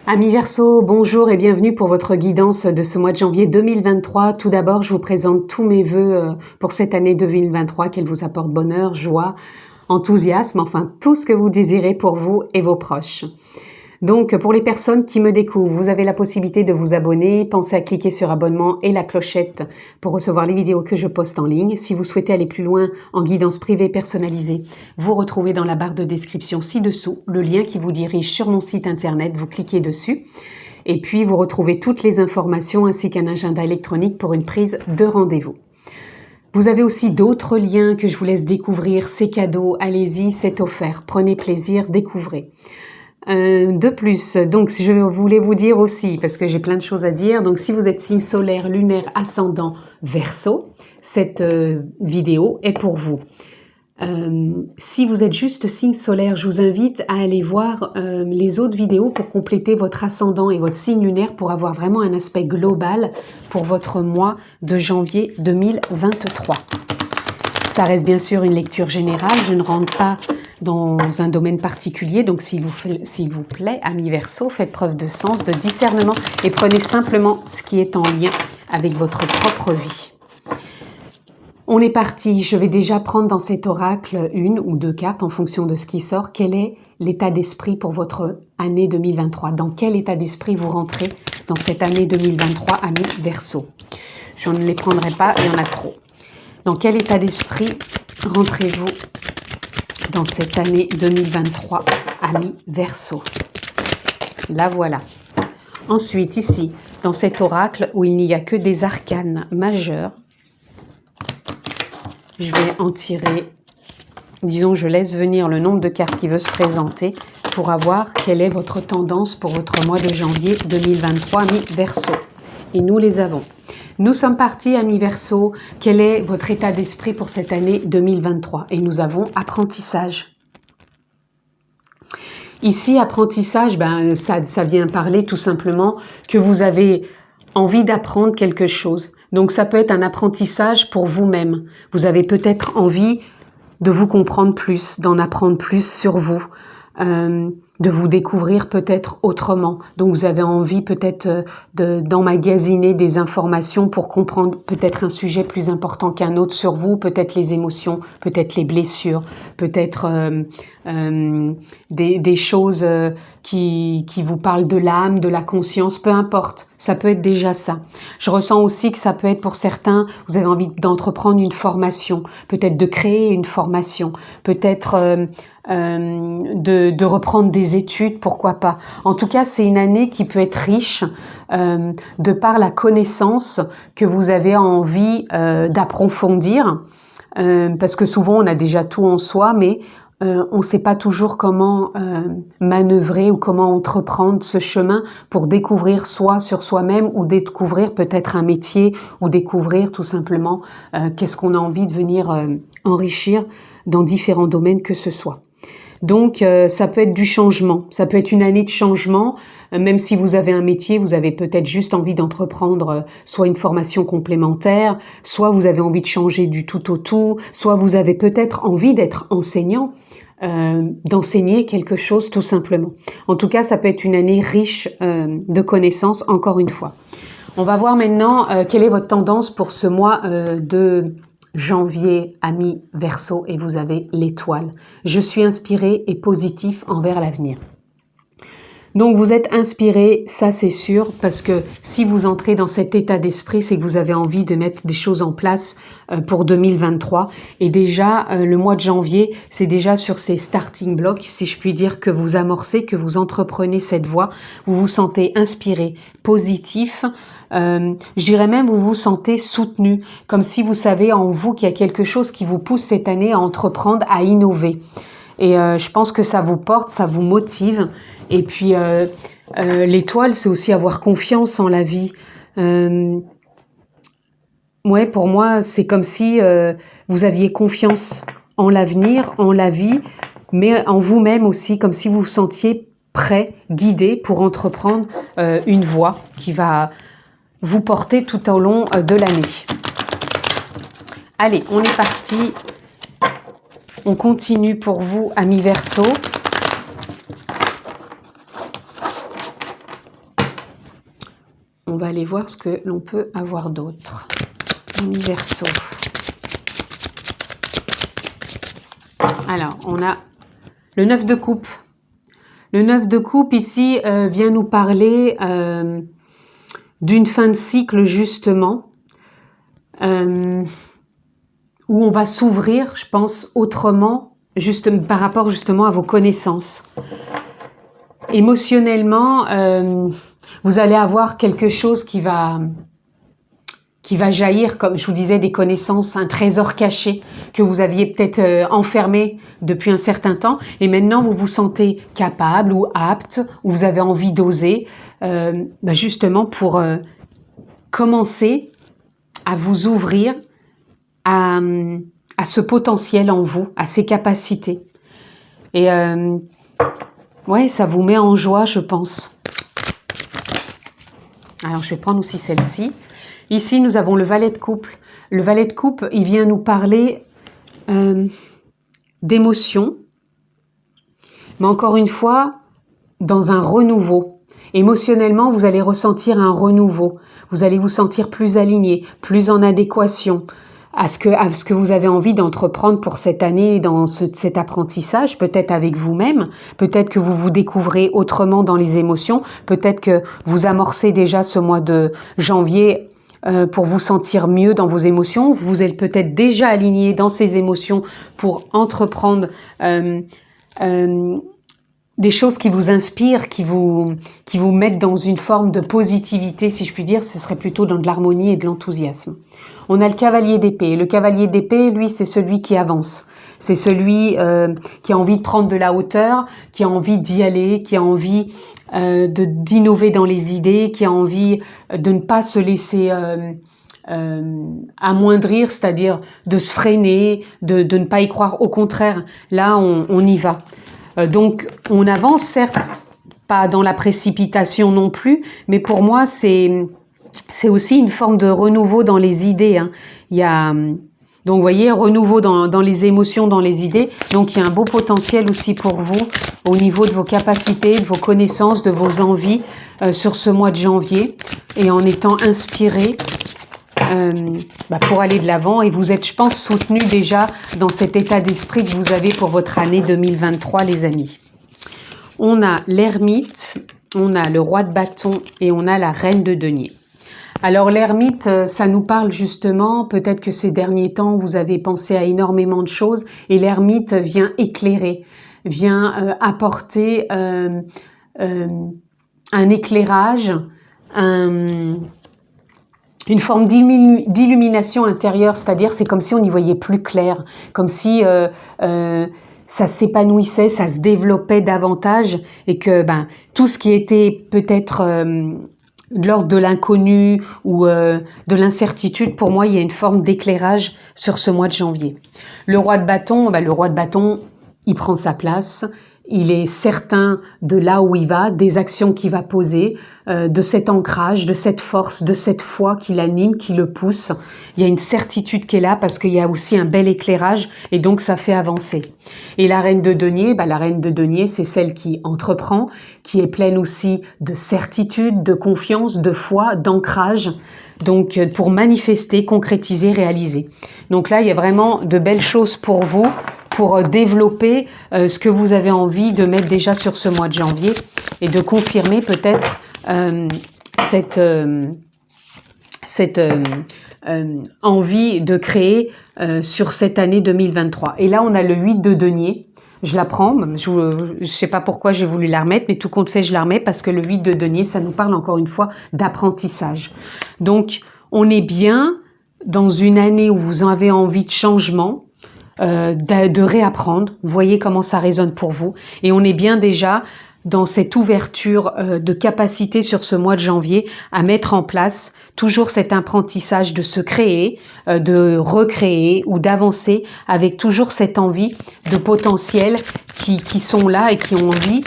Amis Verseau, bonjour et bienvenue pour votre guidance de ce mois de janvier 2023. Tout d'abord, je vous présente tous mes vœux pour cette année 2023, qu'elle vous apporte bonheur, joie, enthousiasme, enfin tout ce que vous désirez pour vous et vos proches. Donc, pour les personnes qui me découvrent, vous avez la possibilité de vous abonner. Pensez à cliquer sur abonnement et la clochette pour recevoir les vidéos que je poste en ligne. Si vous souhaitez aller plus loin en guidance privée personnalisée, vous retrouvez dans la barre de description ci-dessous le lien qui vous dirige sur mon site internet. Vous cliquez dessus et puis vous retrouvez toutes les informations ainsi qu'un agenda électronique pour une prise de rendez-vous. Vous avez aussi d'autres liens que je vous laisse découvrir. C'est cadeau, allez-y, c'est offert. Prenez plaisir, découvrez. De plus, donc je voulais vous dire aussi, parce que j'ai plein de choses à dire, donc si vous êtes signe solaire, lunaire, ascendant, Verseau, cette vidéo est pour vous. Si vous êtes juste signe solaire, je vous invite à aller voir les autres vidéos pour compléter votre ascendant et votre signe lunaire pour avoir vraiment un aspect global pour votre mois de janvier 2023. Ça reste bien sûr une lecture générale, je ne rentre pas dans un domaine particulier, donc s'il vous plaît, amis Verseau, faites preuve de sens, de discernement et prenez simplement ce qui est en lien avec votre propre vie. On est parti, je vais déjà prendre dans cet oracle une ou deux cartes en fonction de ce qui sort. Quel est l'état d'esprit pour votre année 2023? Dans quel état d'esprit vous rentrez dans cette année 2023, amis Verseau? Je ne les prendrai pas, il y en a trop. Dans quel état d'esprit rentrez-vous dans cette année 2023, amis Verseau? La voilà. Ensuite, ici, dans cet oracle où il n'y a que des arcanes majeurs, je vais en tirer, disons, je laisse venir le nombre de cartes qui veut se présenter pour avoir quelle est votre tendance pour votre mois de janvier 2023, amis Verseau. Et nous les avons. Nous sommes partis, amis Verseau. Quel est votre état d'esprit pour cette année 2023? Et nous avons apprentissage. Ici, apprentissage, ça vient parler tout simplement que vous avez envie d'apprendre quelque chose. Donc, ça peut être un apprentissage pour vous-même. Vous avez peut-être envie de vous comprendre plus, d'en apprendre plus sur vous, de vous découvrir peut-être autrement. Donc, vous avez envie peut-être d'emmagasiner des informations pour comprendre peut-être un sujet plus important qu'un autre sur vous, peut-être les émotions, peut-être les blessures, peut-être des choses qui vous parlent de l'âme, de la conscience, peu importe. Ça peut être déjà ça. Je ressens aussi que ça peut être pour certains, vous avez envie d'entreprendre une formation, peut-être de créer une formation, peut-être de reprendre des études, pourquoi pas. En tout cas, c'est une année qui peut être riche de par la connaissance que vous avez envie d'approfondir, parce que souvent on a déjà tout en soi, mais on ne sait pas toujours comment manœuvrer ou comment entreprendre ce chemin pour découvrir soi sur soi-même ou découvrir peut-être un métier ou découvrir tout simplement qu'est-ce qu'on a envie de venir enrichir dans différents domaines que ce soit. Donc, ça peut être du changement, ça peut être une année de changement, même si vous avez un métier, vous avez peut-être juste envie d'entreprendre soit une formation complémentaire, soit vous avez envie de changer du tout au tout, soit vous avez peut-être envie d'être enseignant, d'enseigner quelque chose tout simplement. En tout cas, ça peut être une année riche de connaissances, encore une fois. On va voir maintenant quelle est votre tendance pour ce mois de janvier, amis Verseau, et vous avez l'étoile. Je suis inspiré et positif envers l'avenir. Donc vous êtes inspiré, ça c'est sûr, parce que si vous entrez dans cet état d'esprit, c'est que vous avez envie de mettre des choses en place pour 2023. Et déjà, le mois de janvier, c'est déjà sur ces starting blocks, si je puis dire, que vous amorcez, que vous entreprenez cette voie. Vous vous sentez inspiré, positif. Je dirais même vous vous sentez soutenu, comme si vous savez en vous qu'il y a quelque chose qui vous pousse cette année à entreprendre, à innover. Et je pense que ça vous porte, ça vous motive. Et puis, l'étoile, c'est aussi avoir confiance en la vie. Ouais, pour moi, c'est comme si vous aviez confiance en l'avenir, en la vie, mais en vous-même aussi, comme si vous vous sentiez prêt, guidé pour entreprendre une voie qui va vous porter tout au long de l'année. Allez, on est parti. On continue pour vous, amis Verseau. on va aller voir ce que l'on peut avoir d'autre. Ami Verseau. Alors, on a le 9 de coupe. Le 9 de coupe ici vient nous parler d'une fin de cycle justement, où on va s'ouvrir, je pense, autrement, juste par rapport justement à vos connaissances. Émotionnellement, vous allez avoir quelque chose qui va jaillir, comme je vous disais, des connaissances, un trésor caché que vous aviez peut-être enfermé depuis un certain temps, et maintenant vous vous sentez capable ou apte, ou vous avez envie d'oser, justement pour commencer à vous ouvrir à ce potentiel en vous, à ces capacités. Et ouais, ça vous met en joie, je pense. Alors, je vais prendre aussi celle-ci. Ici, nous avons le valet de coupe. Le valet de coupe, il vient nous parler d'émotions, mais encore une fois, dans un renouveau. Émotionnellement, vous allez ressentir un renouveau. Vous allez vous sentir plus aligné, plus en adéquation à ce que vous avez envie d'entreprendre pour cette année dans cet apprentissage, peut-être avec vous-même, peut-être que vous vous découvrez autrement dans les émotions, peut-être que vous amorcez déjà ce mois de janvier pour vous sentir mieux dans vos émotions, vous êtes peut-être déjà aligné dans ces émotions pour entreprendre des choses qui vous inspirent, qui vous mettent dans une forme de positivité, si je puis dire, ce serait plutôt dans de l'harmonie et de l'enthousiasme. On a le cavalier d'épée. Le cavalier d'épée, lui, c'est celui qui avance. C'est celui qui a envie de prendre de la hauteur, qui a envie d'y aller, qui a envie d'innover dans les idées, qui a envie de ne pas se laisser amoindrir, c'est-à-dire de se freiner, de ne pas y croire. Au contraire, là, on y va. Donc, on avance, certes, pas dans la précipitation non plus, mais pour moi, c'est aussi une forme de renouveau dans les idées. Hein. Il y a, donc, vous voyez, renouveau dans les émotions, dans les idées. Donc, il y a un beau potentiel aussi pour vous au niveau de vos capacités, de vos connaissances, de vos envies sur ce mois de janvier. Et en étant inspiré pour aller de l'avant. Et vous êtes, je pense, soutenu déjà dans cet état d'esprit que vous avez pour votre année 2023, les amis. On a l'ermite, on a le roi de bâton et on a la reine de denier. Alors l'ermite, ça nous parle justement, peut-être que ces derniers temps, vous avez pensé à énormément de choses et l'ermite vient éclairer, vient apporter un éclairage, une forme d'illumination intérieure, c'est-à-dire c'est comme si on y voyait plus clair, comme si ça s'épanouissait, ça se développait davantage et que tout ce qui était peut-être de l'ordre de l'inconnu ou de l'incertitude, pour moi, il y a une forme d'éclairage sur ce mois de janvier. Le roi de bâton, il prend sa place. Il est certain de là où il va, des actions qu'il va poser, de cet ancrage, de cette force, de cette foi qui l'anime, qui le pousse. Il y a une certitude qui est là parce qu'il y a aussi un bel éclairage et donc ça fait avancer. Et la reine de denier, c'est celle qui entreprend, qui est pleine aussi de certitude, de confiance, de foi, d'ancrage. Donc pour manifester, concrétiser, réaliser. Donc là, il y a vraiment de belles choses pour vous, pour développer ce que vous avez envie de mettre déjà sur ce mois de janvier et de confirmer peut-être cette envie de créer sur cette année 2023. Et là, on a le 8 de denier. Je la prends, je ne sais pas pourquoi j'ai voulu la remettre, mais tout compte fait, je la remets parce que le 8 de denier, ça nous parle encore une fois d'apprentissage. Donc, on est bien dans une année où vous avez envie de changement, de réapprendre. Vous voyez comment ça résonne pour vous. Et on est bien déjà dans cette ouverture de capacité sur ce mois de janvier à mettre en place toujours cet apprentissage de se créer, de recréer ou d'avancer avec toujours cette envie de potentiel qui sont là et qui ont envie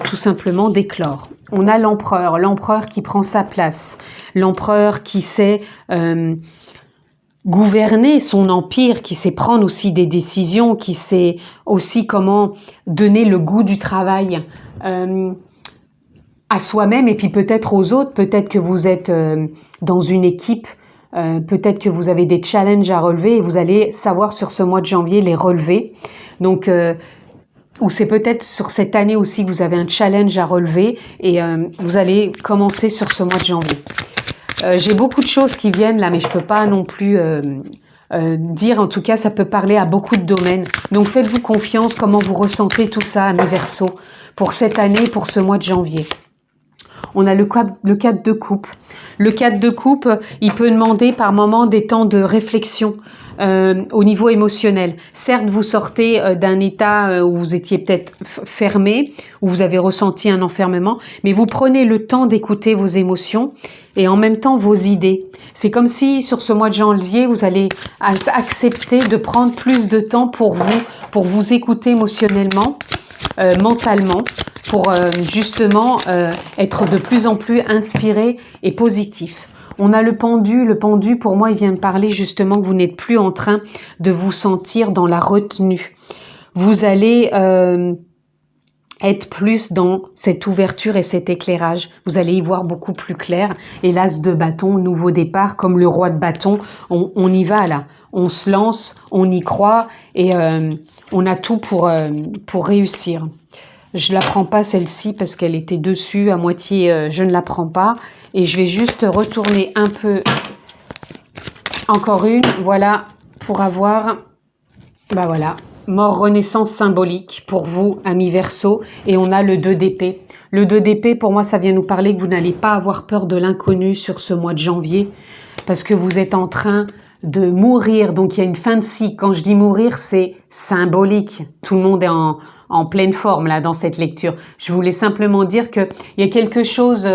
tout simplement d'éclore. On a l'empereur qui prend sa place, l'empereur qui sait gouverner son empire, qui sait prendre aussi des décisions, qui sait aussi comment donner le goût du travail, à soi-même et puis peut-être aux autres. Peut-être que vous êtes dans une équipe, peut-être que vous avez des challenges à relever et vous allez savoir sur ce mois de janvier les relever. Donc, ou c'est peut-être sur cette année aussi que vous avez un challenge à relever et vous allez commencer sur ce mois de janvier. J'ai beaucoup de choses qui viennent là, mais je peux pas non plus dire. En tout cas, ça peut parler à beaucoup de domaines. Donc, faites-vous confiance. Comment vous ressentez tout ça, amis Verseau, pour cette année, pour ce mois de janvier. On a le 4 de coupe. Le 4 de coupe, il peut demander par moments des temps de réflexion au niveau émotionnel. Certes, vous sortez d'un état où vous étiez peut-être fermé, où vous avez ressenti un enfermement, mais vous prenez le temps d'écouter vos émotions et en même temps vos idées. C'est comme si sur ce mois de janvier, vous allez accepter de prendre plus de temps pour vous écouter émotionnellement, mentalement, pour justement être de plus en plus inspiré et positif. On a le pendu. Le pendu, pour moi, il vient me parler justement que vous n'êtes plus en train de vous sentir dans la retenue. Vous allez être plus dans cette ouverture et cet éclairage. Vous allez y voir beaucoup plus clair. Et l'as de bâton, nouveau départ, comme le roi de bâton, on y va là. On se lance, on y croit et on a tout pour réussir. Je la prends pas celle-ci parce qu'elle était dessus à moitié. Je ne la prends pas et je vais juste retourner un peu. Encore une, voilà, pour avoir. Bah voilà. Mort renaissance symbolique pour vous, amis Verseau. Et on a le 2 d'épée. Le 2 d'épée, pour moi, ça vient nous parler que vous n'allez pas avoir peur de l'inconnu sur ce mois de janvier parce que vous êtes en train de mourir. Donc, il y a une fin de cycle. Quand je dis mourir, c'est symbolique. Tout le monde est en pleine forme là dans cette lecture. Je voulais simplement dire qu'il y a quelque chose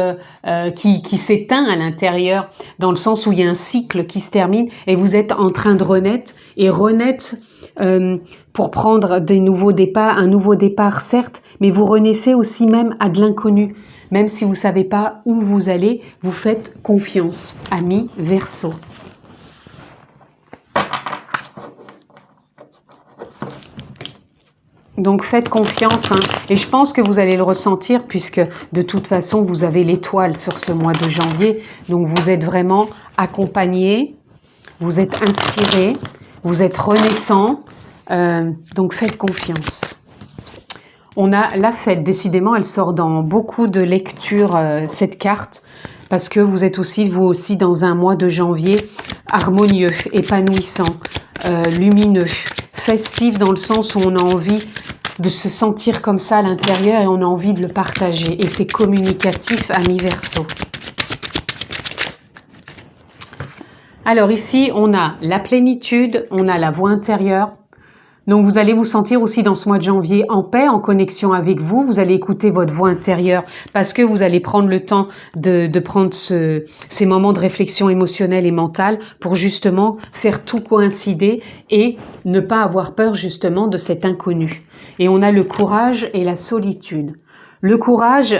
qui s'éteint à l'intérieur dans le sens où il y a un cycle qui se termine et vous êtes en train de renaître et renaître pour prendre des nouveaux départs, un nouveau départ certes, mais vous renaissez aussi même à de l'inconnu. Même si vous ne savez pas où vous allez, vous faites confiance, amis Verseau. Donc faites confiance et je pense que vous allez le ressentir puisque de toute façon vous avez l'étoile sur ce mois de janvier. Donc vous êtes vraiment accompagné, vous êtes inspiré, vous êtes renaissant. Donc faites confiance. On a la fête, décidément elle sort dans beaucoup de lectures cette carte parce que vous êtes aussi vous aussi dans un mois de janvier harmonieux, épanouissant, lumineux, festif dans le sens où on a envie de se sentir comme ça à l'intérieur et on a envie de le partager. Et c'est communicatif, amis Verseau. Alors ici, on a la plénitude, on a la voix intérieure. Donc vous allez vous sentir aussi dans ce mois de janvier en paix, en connexion avec vous. Vous allez écouter votre voix intérieure parce que vous allez prendre le temps de prendre ces moments de réflexion émotionnelle et mentale pour justement faire tout coïncider et ne pas avoir peur justement de cet inconnu. Et on a le courage et la solitude. Le courage,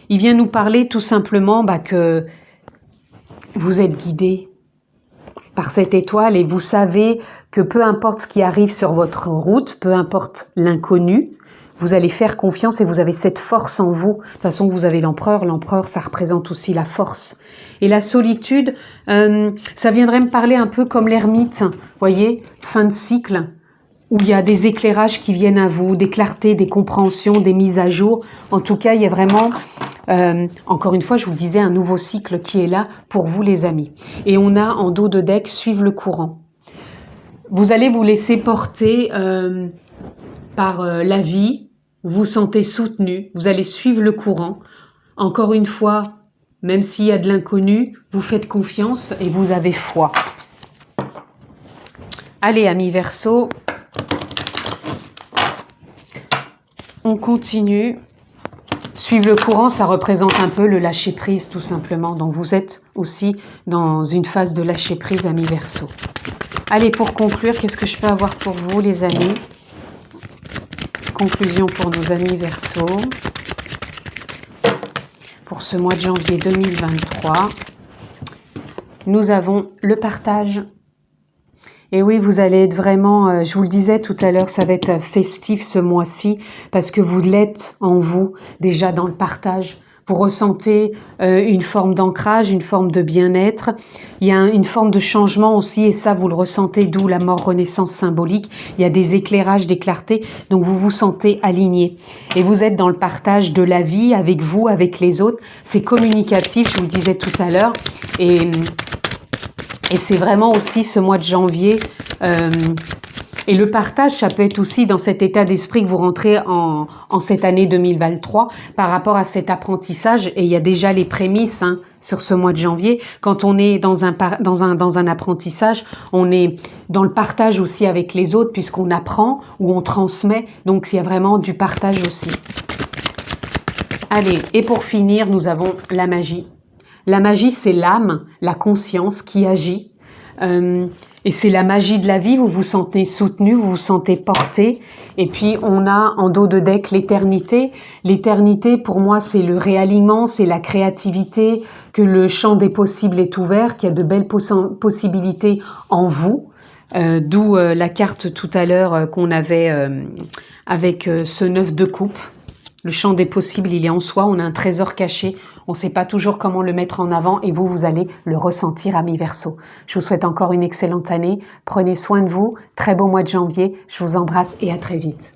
il vient nous parler tout simplement que vous êtes guidé par cette étoile et vous savez que peu importe ce qui arrive sur votre route, peu importe l'inconnu, vous allez faire confiance et vous avez cette force en vous. De toute façon, vous avez l'empereur. L'empereur, ça représente aussi la force. Et la solitude, ça viendrait me parler un peu comme l'ermite, voyez, fin de cycle, où il y a des éclairages qui viennent à vous, des clartés, des compréhensions, des mises à jour. En tout cas, il y a vraiment, encore une fois, je vous le disais, un nouveau cycle qui est là pour vous, les amis. Et on a en dos de deck, suivre le courant. Vous allez vous laisser porter par la vie, vous vous sentez soutenu, vous allez suivre le courant. Encore une fois, même s'il y a de l'inconnu, vous faites confiance et vous avez foi. Allez, amis Verseau, on continue. Suivre le courant, ça représente un peu le lâcher-prise tout simplement. Donc vous êtes aussi dans une phase de lâcher-prise, amis Verseau. Allez, pour conclure, qu'est-ce que je peux avoir pour vous, les amis? Conclusion pour nos amis Verseau. Pour ce mois de janvier 2023. Nous avons le partage. Et oui, vous allez être vraiment, je vous le disais tout à l'heure, ça va être festif ce mois-ci parce que vous l'êtes en vous, déjà dans le partage. vous ressentez une forme d'ancrage, une forme de bien-être. Il y a une forme de changement aussi, et ça vous le ressentez, d'où la mort-renaissance symbolique. Il y a des éclairages, des clartés, donc vous vous sentez aligné. Et vous êtes dans le partage de la vie avec vous, avec les autres. C'est communicatif, je vous le disais tout à l'heure. Et c'est vraiment aussi ce mois de janvier. Et le partage, ça peut être aussi dans cet état d'esprit que vous rentrez en cette année 2023 par rapport à cet apprentissage. Et il y a déjà les prémices sur ce mois de janvier. Quand on est dans un apprentissage, on est dans le partage aussi avec les autres puisqu'on apprend ou on transmet. Donc il y a vraiment du partage aussi. Allez, et pour finir, nous avons la magie. La magie, c'est l'âme, la conscience qui agit. Et c'est la magie de la vie, vous vous sentez soutenu, vous vous sentez porté. Et puis on a en dos de deck l'éternité. L'éternité, pour moi, c'est le réalignement, c'est la créativité, que le champ des possibles est ouvert, qu'il y a de belles possibilités en vous. D'où la carte tout à l'heure qu'on avait avec ce 9 de coupe. Le champ des possibles, il est en soi, on a un trésor caché, on ne sait pas toujours comment le mettre en avant et vous allez le ressentir, amis Verseau. Je vous souhaite encore une excellente année, prenez soin de vous, très beau mois de janvier, je vous embrasse et à très vite.